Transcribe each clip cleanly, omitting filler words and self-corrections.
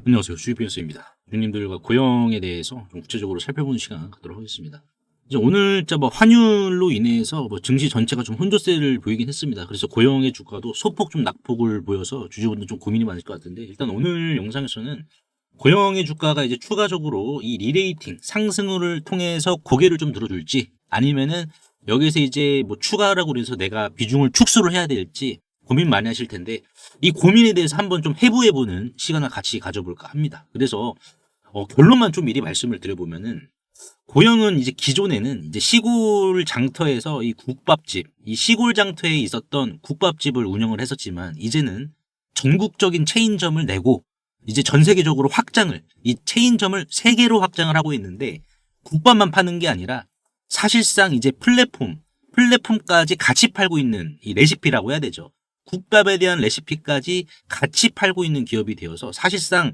안녕하세요. 수익비연스입니다. 주님들과 고용에 대해서 좀 구체적으로 살펴보는 시간 갖도록 하겠습니다. 이제 오늘자 환율로 인해서 증시 전체가 좀 혼조세를 보이긴 했습니다. 그래서 고용의 주가도 소폭 좀 낙폭을 보여서 주주분들 좀 고민이 많을 것 같은데, 일단 오늘 영상에서는 고용의 주가가 이제 추가적으로 이 리레이팅 상승을 통해서 고개를 좀 들어줄지, 아니면은 여기서 이제 추가라고 해서 내가 비중을 축소를 해야 될지 고민 많이 하실 텐데, 이 고민에 대해서 한번 좀 해부해보는 시간을 같이 가져볼까 합니다. 그래서 결론만 좀 미리 말씀을 드려보면은, 고영은 이제 기존에는 이제 시골 장터에서 이 국밥집, 이 시골 장터에 있었던 국밥집을 운영을 했었지만, 이제는 전국적인 체인점을 내고 이제 전 세계적으로 확장을, 이 체인점을 3개로 확장을 하고 있는데, 국밥만 파는 게 아니라 사실상 이제 플랫폼까지 같이 팔고 있는 이 레시피라고 해야 되죠. 국밥에 대한 레시피까지 같이 팔고 있는 기업이 되어서 사실상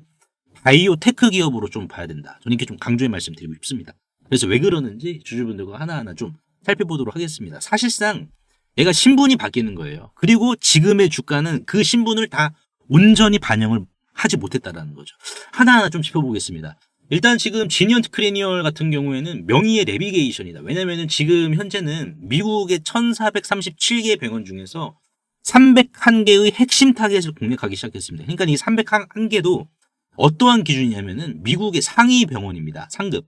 바이오 테크 기업으로 좀 봐야 된다. 저는 이렇게 좀 강조의 말씀드리고 싶습니다. 그래서 왜 그러는지 주주분들과 하나하나 좀 살펴보도록 하겠습니다. 사실상 얘가 신분이 바뀌는 거예요. 그리고 지금의 주가는 그 신분을 다 온전히 반영을 하지 못했다라는 거죠. 하나하나 좀 짚어보겠습니다. 일단 지금 지니언트 크레니얼 같은 경우에는 명의의 내비게이션이다. 왜냐면은 지금 현재는 미국의 1437개 병원 중에서 301개의 핵심 타겟을 공략하기 시작했습니다. 그러니까 이 301개도 어떠한 기준이냐면은 미국의 상위 병원입니다. 상급.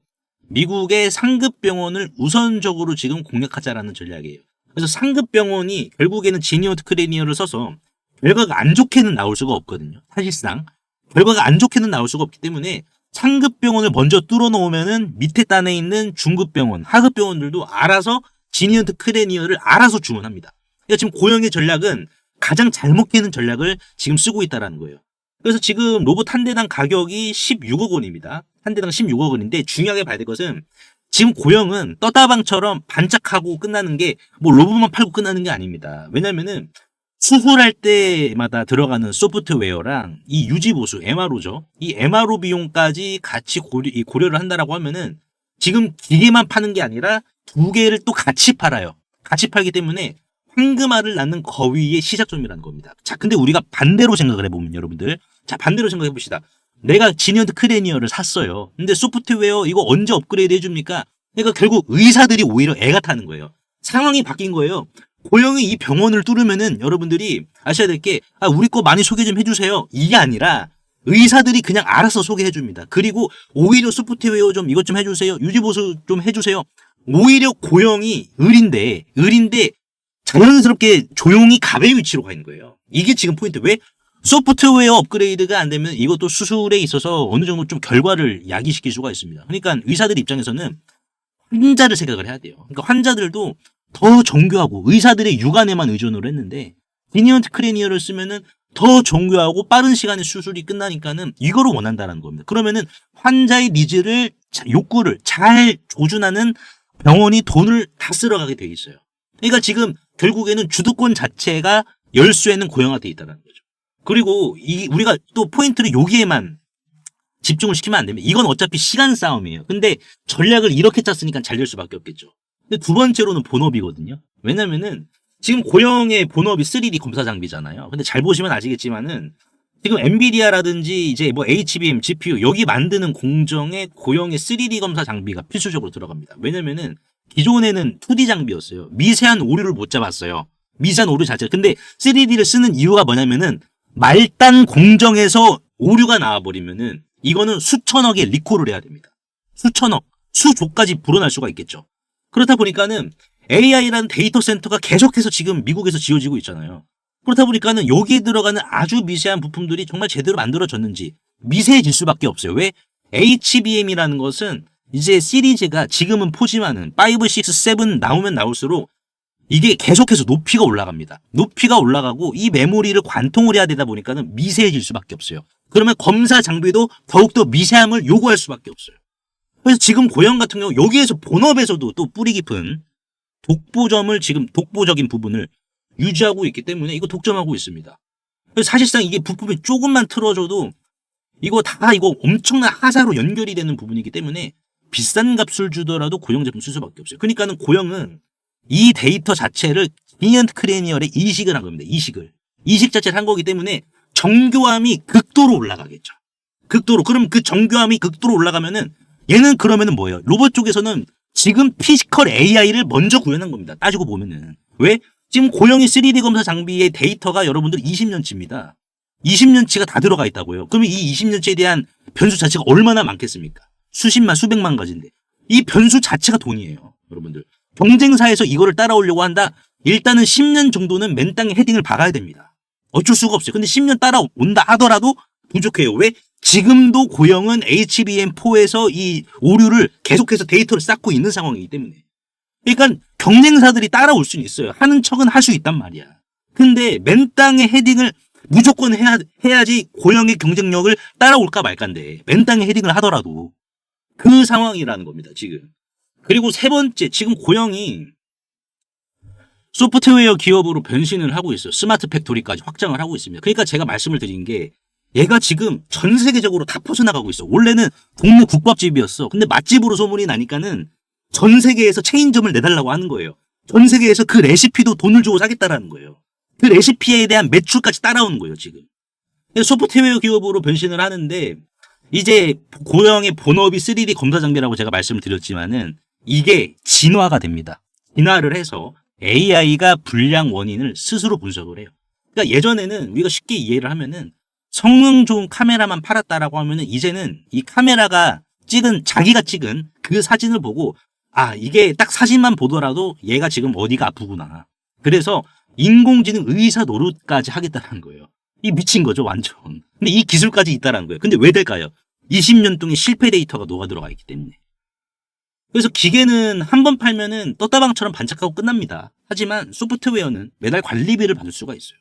미국의 상급 병원을 우선적으로 지금 공략하자라는 전략이에요. 그래서 상급 병원이 결국에는 지니어트 크레니어를 써서 결과가 안 좋게는 나올 수가 없거든요. 사실상. 결과가 안 좋게는 나올 수가 없기 때문에 상급 병원을 먼저 뚫어 놓으면은 밑에 단에 있는 중급 병원, 하급 병원들도 알아서 지니어트 크레니어를 알아서 주문합니다. 그러니까 지금 고영의 전략은 가장 잘 먹히는 전략을 지금 쓰고 있다는 거예요. 그래서 지금 로봇 한 대당 가격이 16억 원입니다. 한 대당 16억 원인데, 중요하게 봐야 될 것은 지금 고영은 떠다방처럼 반짝하고 끝나는 게 로봇만 팔고 끝나는 게 아닙니다. 왜냐면은 수술할 때마다 들어가는 소프트웨어랑 이 유지보수, MRO죠. 이 MRO 비용까지 같이 고려를 한다라고 하면은 지금 기계만 파는 게 아니라 2개를 또 같이 팔아요. 같이 팔기 때문에 황금알을 낳는 거위의 시작점이라는 겁니다. 자, 근데 우리가 반대로 생각을 해보면, 여러분들. 자, 반대로 생각해 봅시다. 내가 지니언트 크레니어를 샀어요. 근데 소프트웨어 이거 언제 업그레이드 해줍니까? 그러니까 결국 의사들이 오히려 애가 타는 거예요. 상황이 바뀐 거예요. 고영이 이 병원을 뚫으면은 여러분들이 아셔야 될 게, 우리 거 많이 소개 좀 해주세요. 이게 아니라 의사들이 그냥 알아서 소개해줍니다. 그리고 오히려 소프트웨어 좀 이것 좀 해주세요. 유지보수 좀 해주세요. 오히려 고영이 을인데 자연스럽게 조용히 갑의 위치로 가 있는 거예요. 이게 지금 포인트. 왜? 소프트웨어 업그레이드가 안 되면 이것도 수술에 있어서 어느 정도 좀 결과를 야기시킬 수가 있습니다. 그러니까 의사들 입장에서는 환자를 생각을 해야 돼요. 그러니까 환자들도 더 정교하고, 의사들의 육안에만 의존을 했는데 지니언트 크레니어를 쓰면은 더 정교하고 빠른 시간에 수술이 끝나니까는 이거를 원한다는 겁니다. 그러면은 환자의 니즈를, 욕구를 잘 조준하는 병원이 돈을 다 쓸어가게 돼 있어요. 그러니까 지금 결국에는 주도권 자체가 열쇠는 고영화돼 있다는 거죠. 그리고 우리가 또 포인트를 여기에만 집중을 시키면 안 됩니다. 이건 어차피 시간 싸움이에요. 근데 전략을 이렇게 짰으니까 잘 될 수밖에 없겠죠. 근데 두 번째로는 본업이거든요. 왜냐면은 지금 고영의 본업이 3D 검사 장비잖아요. 근데 잘 보시면 아시겠지만은 지금 엔비디아라든지 이제 HBM, GPU 여기 만드는 공정에 고영의 3D 검사 장비가 필수적으로 들어갑니다. 왜냐면은 기존에는 2D 장비였어요. 미세한 오류를 못 잡았어요. 미세한 오류 자체. 근데 3D를 쓰는 이유가 뭐냐면은 말단 공정에서 오류가 나와버리면은 이거는 수천억의 리콜을 해야 됩니다. 수천억, 수조까지 불어날 수가 있겠죠. 그렇다 보니까는 AI라는 데이터 센터가 계속해서 지금 미국에서 지어지고 있잖아요. 그렇다 보니까는 여기에 들어가는 아주 미세한 부품들이 정말 제대로 만들어졌는지 미세해질 수밖에 없어요. 왜? HBM이라는 것은 이제 시리즈가 지금은 4지만은 5, 6, 7 나오면 나올수록 이게 계속해서 높이가 올라갑니다. 높이가 올라가고 이 메모리를 관통을 해야 되다 보니까는 미세해질 수밖에 없어요. 그러면 검사 장비도 더욱더 미세함을 요구할 수밖에 없어요. 그래서 지금 고영 같은 경우 여기에서 본업에서도 또 뿌리 깊은 독보적인 부분을 유지하고 있기 때문에 이거 독점하고 있습니다. 그래서 사실상 이게 부품이 조금만 틀어져도 이거 엄청난 하자로 연결이 되는 부분이기 때문에 비싼 값을 주더라도 고영 제품 쓸 수밖에 없어요. 그러니까는 고영은 이 데이터 자체를 지니언트 크레니얼에 이식을 한 겁니다. 이식 자체를 한 거기 때문에 정교함이 극도로 올라가겠죠. 극도로. 그럼 그 정교함이 극도로 올라가면은 얘는 그러면은 뭐예요? 로봇 쪽에서는 지금 피지컬 AI를 먼저 구현한 겁니다. 따지고 보면은. 왜? 지금 고영의 3D 검사 장비의 데이터가 여러분들 20년치입니다. 20년치가 다 들어가 있다고요. 그러면 이 20년치에 대한 변수 자체가 얼마나 많겠습니까? 수십만, 수백만 가지인데. 이 변수 자체가 돈이에요. 여러분들. 경쟁사에서 이거를 따라오려고 한다? 일단은 10년 정도는 맨 땅에 헤딩을 박아야 됩니다. 어쩔 수가 없어요. 근데 10년 따라온다 하더라도 부족해요. 왜? 지금도 고영은 HBM4에서 이 오류를 계속해서 데이터를 쌓고 있는 상황이기 때문에. 그러니까 경쟁사들이 따라올 수는 있어요. 하는 척은 할 수 있단 말이야. 근데 맨 땅에 헤딩을 무조건 해야지 고영의 경쟁력을 따라올까 말까인데 맨 땅에 헤딩을 하더라도 그 상황이라는 겁니다. 지금. 그리고 세 번째, 지금 고영이 소프트웨어 기업으로 변신을 하고 있어요. 스마트 팩토리까지 확장을 하고 있습니다. 그러니까 제가 말씀을 드린 게 얘가 지금 전 세계적으로 다 퍼져나가고 있어. 원래는 동네 국밥집이었어. 근데 맛집으로 소문이 나니까는 전 세계에서 체인점을 내달라고 하는 거예요. 전 세계에서 그 레시피도 돈을 주고 사겠다라는 거예요. 그 레시피에 대한 매출까지 따라오는 거예요, 지금. 소프트웨어 기업으로 변신을 하는데 이제 고영의 본업이 3D 검사 장비라고 제가 말씀을 드렸지만은 이게 진화가 됩니다. 진화를 해서 AI가 불량 원인을 스스로 분석을 해요. 그러니까 예전에는 우리가 쉽게 이해를 하면은 성능 좋은 카메라만 팔았다라고 하면은 이제는 이 카메라가 자기가 찍은 그 사진을 보고 아, 이게 딱 사진만 보더라도 얘가 지금 어디가 아프구나. 그래서 인공지능 의사 노릇까지 하겠다는 거예요. 이 미친 거죠, 완전. 근데 이 기술까지 있다라는 거예요. 근데 왜 될까요? 20년 동의 실패 데이터가 녹아 들어가 있기 때문에. 그래서 기계는 한 번 팔면은 떴다방처럼 반짝하고 끝납니다. 하지만 소프트웨어는 매달 관리비를 받을 수가 있어요.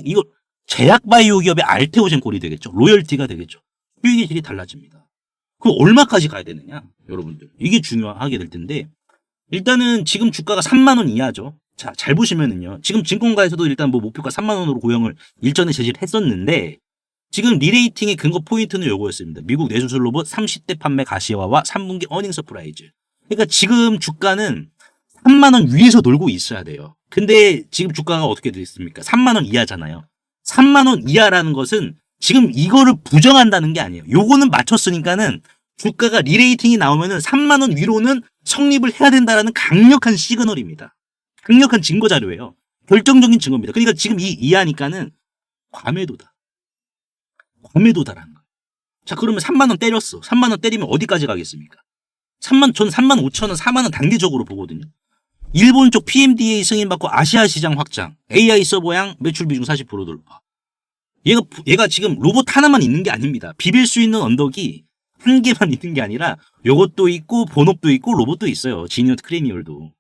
이거 제약 바이오 기업의 알테오젠 꼴이 되겠죠. 로열티가 되겠죠. 수익의 질이 달라집니다. 그럼 얼마까지 가야 되느냐, 여러분들. 이게 중요하게 될 텐데 일단은 지금 주가가 3만 원 이하죠. 자, 잘 보시면은요. 지금 증권가에서도 일단 뭐 목표가 3만 원으로 고영을 일전에 제시를 했었는데 지금 리레이팅의 근거 포인트는 요거였습니다. 미국 뇌수술 로봇 30대 판매 가시화와 3분기 어닝 서프라이즈. 그러니까 지금 주가는 3만 원 위에서 놀고 있어야 돼요. 근데 지금 주가가 어떻게 됐습니까? 3만 원 이하잖아요. 3만 원 이하라는 것은 지금 이거를 부정한다는 게 아니에요. 요거는 맞췄으니까는 주가가 리레이팅이 나오면은 3만 원 위로는 성립을 해야 된다라는 강력한 시그널입니다. 강력한 증거 자료예요. 결정적인 증거입니다. 그러니까 지금 이 이하니까는 과매도다. 과매도다라는 거예요. 자, 그러면 3만 원 때렸어. 3만 원 때리면 어디까지 가겠습니까? 저는 3만 5천 원, 4만 원 단계적으로 보거든요. 일본 쪽 PMDA 승인받고 아시아 시장 확장, AI 서버양 매출 비중 40% 돌파. 얘가 지금 로봇 하나만 있는 게 아닙니다. 비빌 수 있는 언덕이 한 개만 있는 게 아니라 요것도 있고 본업도 있고 로봇도 있어요. 지니어트 크레니얼도.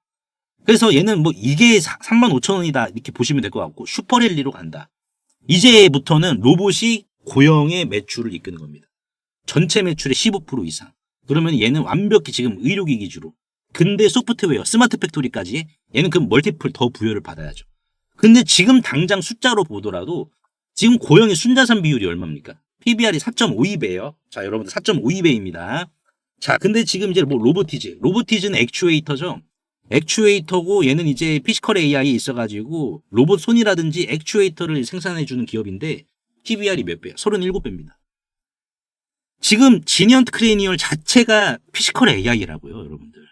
그래서 얘는 뭐 이게 3만 5천 원이다 이렇게 보시면 될 것 같고 슈퍼랠리로 간다. 이제부터는 로봇이 고영의 매출을 이끄는 겁니다. 전체 매출의 15% 이상. 그러면 얘는 완벽히 지금 의료기기 주로. 근데 소프트웨어, 스마트 팩토리까지 얘는 그 멀티플 더 부여를 받아야죠. 근데 지금 당장 숫자로 보더라도 지금 고영의 순자산 비율이 얼마입니까? PBR이 4.52배예요. 자, 여러분들 4.52배입니다. 자, 근데 지금 이제 뭐 로보티즈는 액추에이터죠. 액추에이터고 얘는 이제 피지컬 AI 있어가지고 로봇 손이라든지 액추에이터를 생산해주는 기업인데 PBR이 몇 배야? 37배입니다. 지금 지니언트 크레니얼 자체가 피지컬 AI라고요, 여러분들.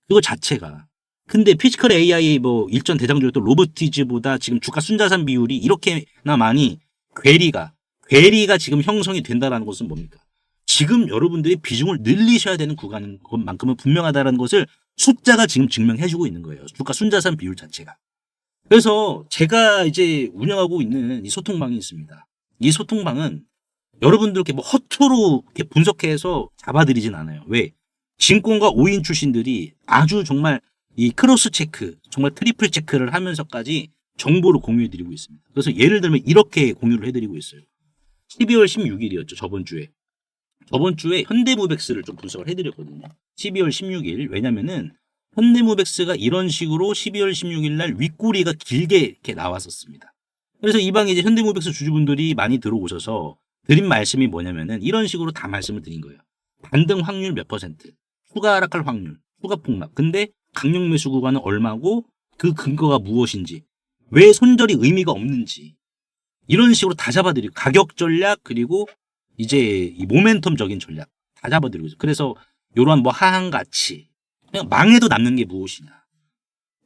이거 자체가. 근데 피지컬 AI 뭐 일전 대장주였던 로보티즈보다 지금 주가 순자산 비율이 이렇게나 많이 괴리가 지금 형성이 된다는 것은 뭡니까? 지금 여러분들이 비중을 늘리셔야 되는 구간인 것만큼은 분명하다는 것을 숫자가 지금 증명해주고 있는 거예요. 주가 순자산 비율 자체가. 그래서 제가 이제 운영하고 있는 이 소통방이 있습니다. 이 소통방은 여러분들께 뭐 허투루 이렇게 분석해서 잡아드리진 않아요. 왜? 증권가 5인 출신들이 아주 정말 이 크로스 체크, 정말 트리플 체크를 하면서까지 정보를 공유해드리고 있습니다. 그래서 예를 들면 이렇게 공유를 해드리고 있어요. 12월 16일이었죠. 저번 주에 현대모백스를 좀 분석을 해드렸거든요. 12월 16일. 왜냐면은 현대모백스가 이런 식으로 12월 16일 날 윗꼬리가 길게 이렇게 나왔었습니다. 그래서 이 방에 이제 현대모백스 주주분들이 많이 들어오셔서 드린 말씀이 뭐냐면은 이런 식으로 다 말씀을 드린 거예요. 반등 확률 몇 %, 추가 하락할 확률, 추가 폭락. 근데 강력 매수 구간은 얼마고 그 근거가 무엇인지, 왜 손절이 의미가 없는지 이런 식으로 다 잡아드리고 가격 전략 그리고 이제 이 모멘텀적인 전략 다 잡아드리고 있어요. 그래서 요런 뭐 하한 가치, 그냥 망해도 남는 게 무엇이냐.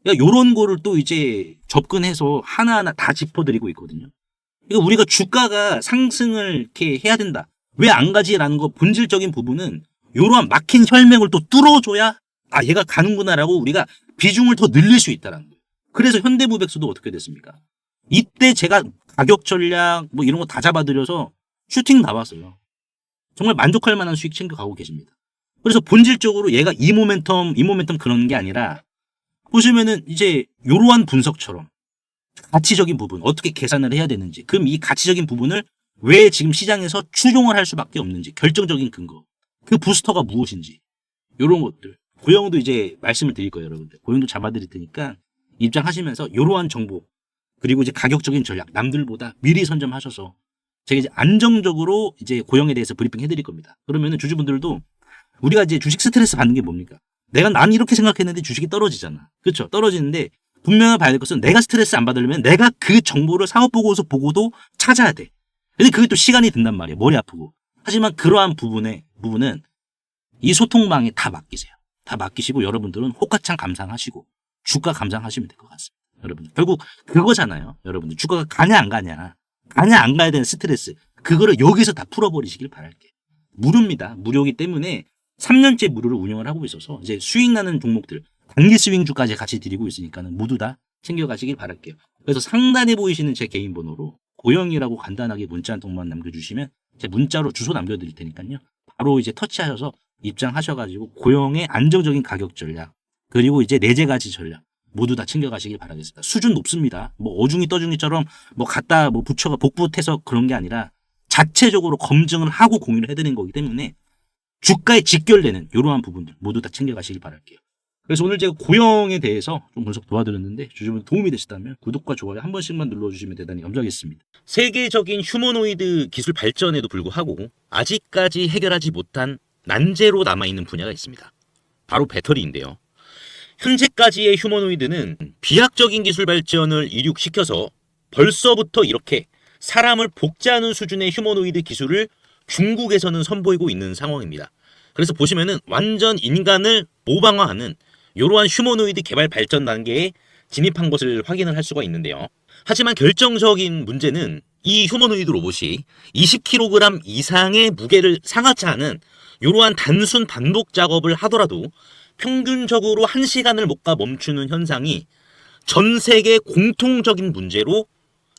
그러니까 요런 거를 또 이제 접근해서 하나하나 다 짚어드리고 있거든요. 그러니까 우리가 주가가 상승을 이렇게 해야 된다. 왜 안 가지라는 거 본질적인 부분은 요러한 막힌 혈맹을 또 뚫어줘야 아 얘가 가는구나라고 우리가 비중을 더 늘릴 수 있다라는 거예요. 그래서 현대무백수도 어떻게 됐습니까? 이때 제가 가격 전략 뭐 이런 거 다 잡아드려서 슈팅 나왔어요. 정말 만족할 만한 수익 챙겨가고 계십니다. 그래서 본질적으로 얘가 이 모멘텀 그런 게 아니라 보시면은 이제 요러한 분석처럼 가치적인 부분 어떻게 계산을 해야 되는지 그럼 이 가치적인 부분을 왜 지금 시장에서 추종을 할 수밖에 없는지 결정적인 근거 그 부스터가 무엇인지 요런 것들 고영도 이제 말씀을 드릴 거예요. 여러분들 고영도 잡아드릴 테니까 입장하시면서 요러한 정보 그리고 이제 가격적인 전략 남들보다 미리 선점하셔서 제가 이제 안정적으로 이제 고영에 대해서 브리핑 해드릴 겁니다. 그러면은 주주분들도 우리가 이제 주식 스트레스 받는 게 뭡니까? 난 이렇게 생각했는데 주식이 떨어지잖아. 그렇죠? 떨어지는데 분명히 봐야 될 것은 내가 스트레스 안 받으려면 내가 그 정보를 사업보고서 보고도 찾아야 돼. 근데 그게 또 시간이 든단 말이에요. 머리 아프고. 하지만 그러한 부분은 이 소통망에 다 맡기세요. 다 맡기시고 여러분들은 호가창 감상하시고 주가 감상하시면 될 것 같습니다. 여러분들 결국 그거잖아요. 여러분들 주가가 가냐 안 가냐 안 가야 되는 스트레스 그거를 여기서 다 풀어버리시길 바랄게요. 무료입니다. 무료이기 때문에 3년째 무료를 운영을 하고 있어서 이제 수익 나는 종목들 단기 스윙주까지 같이 드리고 있으니까는 모두 다 챙겨가시길 바랄게요. 그래서 상단에 보이시는 제 개인 번호로 고영이라고 간단하게 문자 한 통만 남겨주시면 제 문자로 주소 남겨드릴 테니까요. 바로 이제 터치하셔서 입장하셔가지고 고영의 안정적인 가격 전략 그리고 이제 4가지 전략 모두 다 챙겨가시길 바라겠습니다. 수준 높습니다. 뭐 어중이 떠중이처럼 뭐 갖다 뭐 부처가 복붙해서 그런 게 아니라 자체적으로 검증을 하고 공유를 해드린 거기 때문에 주가에 직결되는 이러한 부분들 모두 다 챙겨가시길 바랄게요. 그래서 오늘 제가 고영에 대해서 좀 분석 도와드렸는데 주주분 도움이 되셨다면 구독과 좋아요 한 번씩만 눌러주시면 대단히 감사하겠습니다. 세계적인 휴머노이드 기술 발전에도 불구하고 아직까지 해결하지 못한 난제로 남아있는 분야가 있습니다. 바로 배터리인데요. 현재까지의 휴머노이드는 비약적인 기술 발전을 이륙시켜서 벌써부터 이렇게 사람을 복제하는 수준의 휴머노이드 기술을 중국에서는 선보이고 있는 상황입니다. 그래서 보시면은 완전 인간을 모방화하는 이러한 휴머노이드 개발 발전 단계에 진입한 것을 확인을 할 수가 있는데요. 하지만 결정적인 문제는 이 휴머노이드 로봇이 20kg 이상의 무게를 상하치 않은 이러한 단순 반복 작업을 하더라도 평균적으로 1시간을 못 가 멈추는 현상이 전 세계 공통적인 문제로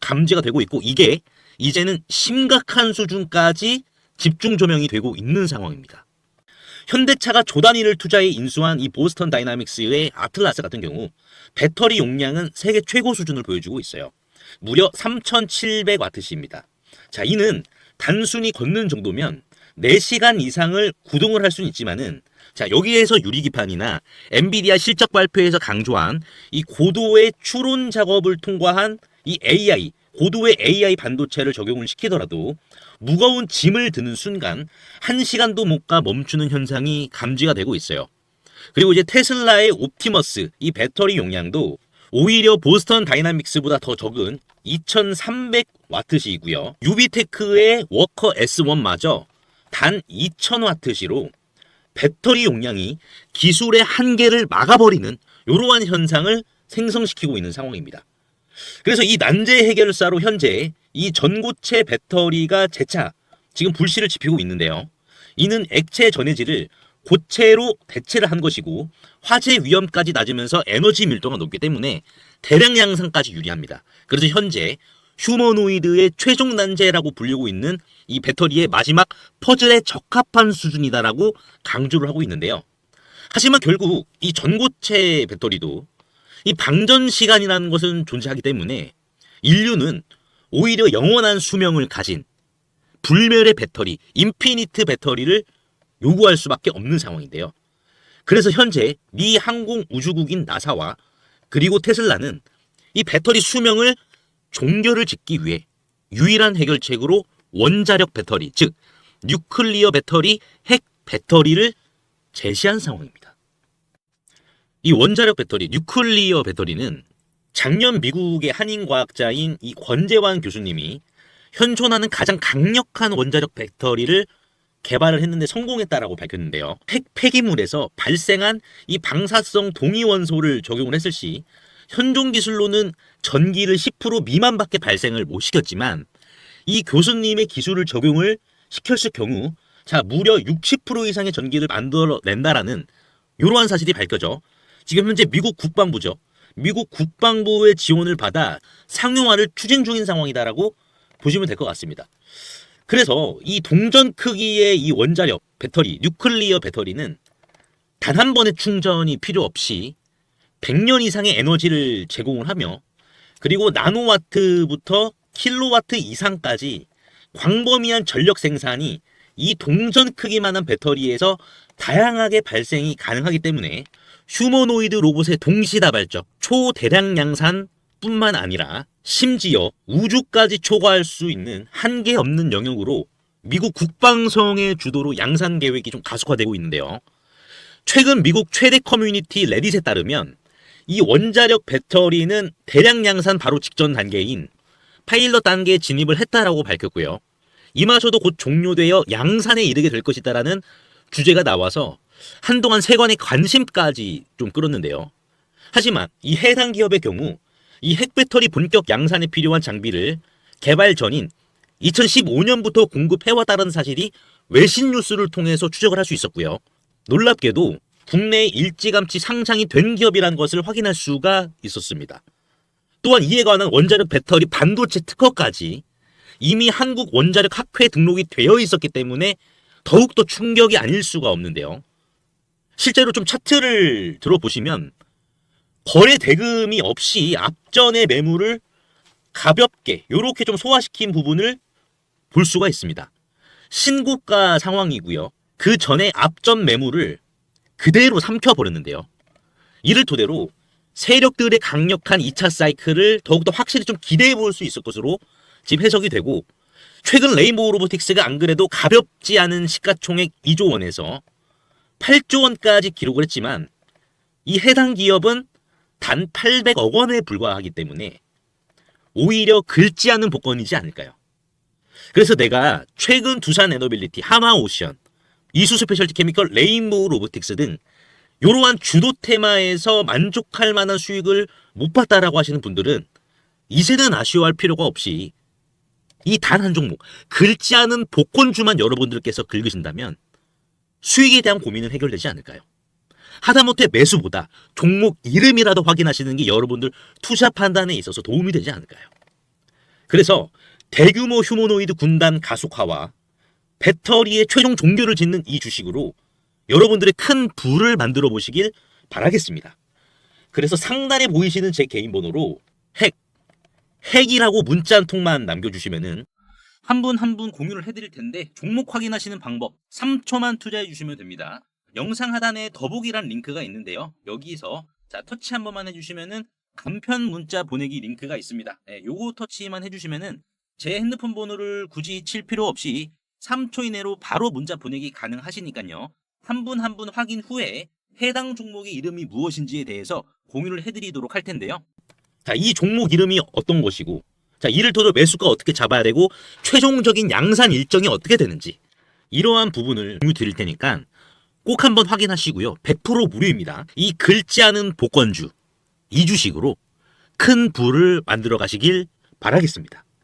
감지가 되고 있고 이게 이제는 심각한 수준까지 집중 조명이 되고 있는 상황입니다. 현대차가 조 단위를 투자해 인수한 이 보스턴 다이나믹스의 아틀라스 같은 경우 배터리 용량은 세계 최고 수준을 보여주고 있어요. 무려 3700W입니다. 자, 이는 단순히 걷는 정도면 4시간 이상을 구동을 할 수는 있지만은 자, 여기에서 유리기판이나 엔비디아 실적 발표에서 강조한 이 고도의 추론 작업을 통과한 이 AI, 고도의 AI 반도체를 적용을 시키더라도 무거운 짐을 드는 순간 1시간도 못 가 멈추는 현상이 감지가 되고 있어요. 그리고 이제 테슬라의 옵티머스 이 배터리 용량도 오히려 보스턴 다이나믹스보다 더 적은 2300W이고요. 유비테크의 워커 S1마저 단 2000W로 배터리 용량이 기술의 한계를 막아버리는 이러한 현상을 생성시키고 있는 상황입니다. 그래서 이 난제 해결사로 현재 이 전고체 배터리가 재차 지금 불씨를 지피고 있는데요. 이는 액체 전해질을 고체로 대체를 한 것이고 화재 위험까지 낮으면서 에너지 밀도가 높기 때문에 대량 양산까지 유리합니다. 그래서 현재 휴머노이드의 최종 난제라고 불리고 있는 이 배터리의 마지막 퍼즐에 적합한 수준이다라고 강조를 하고 있는데요. 하지만 결국 이 전고체 배터리도 이 방전 시간이라는 것은 존재하기 때문에 인류는 오히려 영원한 수명을 가진 불멸의 배터리, 인피니트 배터리를 요구할 수밖에 없는 상황인데요. 그래서 현재 미 항공우주국인 나사와 그리고 테슬라는 이 배터리 수명을 종결을 짓기 위해 유일한 해결책으로 원자력 배터리, 즉 뉴클리어 배터리, 핵 배터리를 제시한 상황입니다. 이 원자력 배터리, 뉴클리어 배터리는 작년 미국의 한인 과학자인 이 권재환 교수님이 현존하는 가장 강력한 원자력 배터리를 개발을 했는데 성공했다라고 밝혔는데요. 폐기물에서 발생한 이 방사성 동위원소를 적용을 했을 시 현존 기술로는 전기를 10% 미만밖에 발생을 못 시켰지만 이 교수님의 기술을 적용을 시켰을 경우 자 무려 60% 이상의 전기를 만들어낸다라는 이러한 사실이 밝혀져 지금 현재 미국 국방부죠. 미국 국방부의 지원을 받아 상용화를 추진 중인 상황이다라고 보시면 될 것 같습니다. 그래서 이 동전 크기의 이 원자력 배터리, 뉴클리어 배터리는 단 한 번의 충전이 필요 없이 100년 이상의 에너지를 제공을 하며 그리고 나노와트부터 킬로와트 이상까지 광범위한 전력 생산이 이 동전 크기만한 배터리에서 다양하게 발생이 가능하기 때문에 휴머노이드 로봇의 동시다발적, 초대량 양산 뿐만 아니라 심지어 우주까지 초과할 수 있는 한계 없는 영역으로 미국 국방성의 주도로 양산 계획이 좀 가속화되고 있는데요. 최근 미국 최대 커뮤니티 레딧에 따르면 이 원자력 배터리는 대량 양산 바로 직전 단계인 파일럿 단계에 진입을 했다라고 밝혔고요. 이마저도 곧 종료되어 양산에 이르게 될 것이다라는 주제가 나와서 한동안 세관의 관심까지 좀 끌었는데요. 하지만 이 해당 기업의 경우 이 핵배터리 본격 양산에 필요한 장비를 개발 전인 2015년부터 공급해왔다는 사실이 외신 뉴스를 통해서 추적을 할 수 있었고요. 놀랍게도 국내에 일찌감치 상장이 된 기업이라는 것을 확인할 수가 있었습니다. 또한 이에 관한 원자력 배터리 반도체 특허까지 이미 한국 원자력 학회에 등록이 되어 있었기 때문에 더욱더 충격이 아닐 수가 없는데요. 실제로 좀 차트를 들어보시면 거래 대금이 없이 앞전의 매물을 가볍게 이렇게 좀 소화시킨 부분을 볼 수가 있습니다. 신고가 상황이고요. 그 전에 앞전 매물을 그대로 삼켜버렸는데요. 이를 토대로 세력들의 강력한 2차 사이클을 더욱더 확실히 좀 기대해 볼 수 있을 것으로 지금 해석이 되고 최근 레인보우 로보틱스가 안 그래도 가볍지 않은 시가총액 2조 원에서 8조 원까지 기록을 했지만 이 해당 기업은 단 800억 원에 불과하기 때문에 오히려 긁지 않은 복권이지 않을까요? 그래서 내가 최근 두산 에너빌리티, 하마오션, 이수 스페셜티 케미컬, 레인보우 로보틱스 등 이러한 주도 테마에서 만족할 만한 수익을 못 봤다라고 하시는 분들은 이제는 아쉬워할 필요가 없이 이 단 한 종목, 긁지 않은 복권주만 여러분들께서 긁으신다면 수익에 대한 고민은 해결되지 않을까요? 하다못해 매수보다 종목 이름이라도 확인하시는 게 여러분들 투자 판단에 있어서 도움이 되지 않을까요? 그래서 대규모 휴머노이드 군단 가속화와 배터리의 최종 종교를 짓는 이 주식으로 여러분들의 큰 부를 만들어 보시길 바라겠습니다. 그래서 상단에 보이시는 제 개인 번호로 핵이라고 문자 한 통만 남겨주시면은 한 분 한 분 공유를 해드릴 텐데 종목 확인하시는 방법 3초만 투자해 주시면 됩니다. 영상 하단에 더보기란 링크가 있는데요. 여기서 자 터치 한 번만 해주시면은 간편 문자 보내기 링크가 있습니다. 요거 터치만 해주시면은 제 핸드폰 번호를 굳이 칠 필요 없이 3초 이내로 바로 문자 보내기 가능하시니까요. 한 분 한 분 확인 후에 해당 종목의 이름이 무엇인지에 대해서 공유를 해드리도록 할 텐데요. 자, 이 종목 이름이 어떤 것이고 자, 이를 토대로 매수가 어떻게 잡아야 되고 최종적인 양산 일정이 어떻게 되는지 이러한 부분을 공유 드릴 테니까 꼭 한번 확인하시고요. 100% 무료입니다. 이 긁지 않은 복권주 이 주식으로 큰 부를 만들어 가시길 바라겠습니다.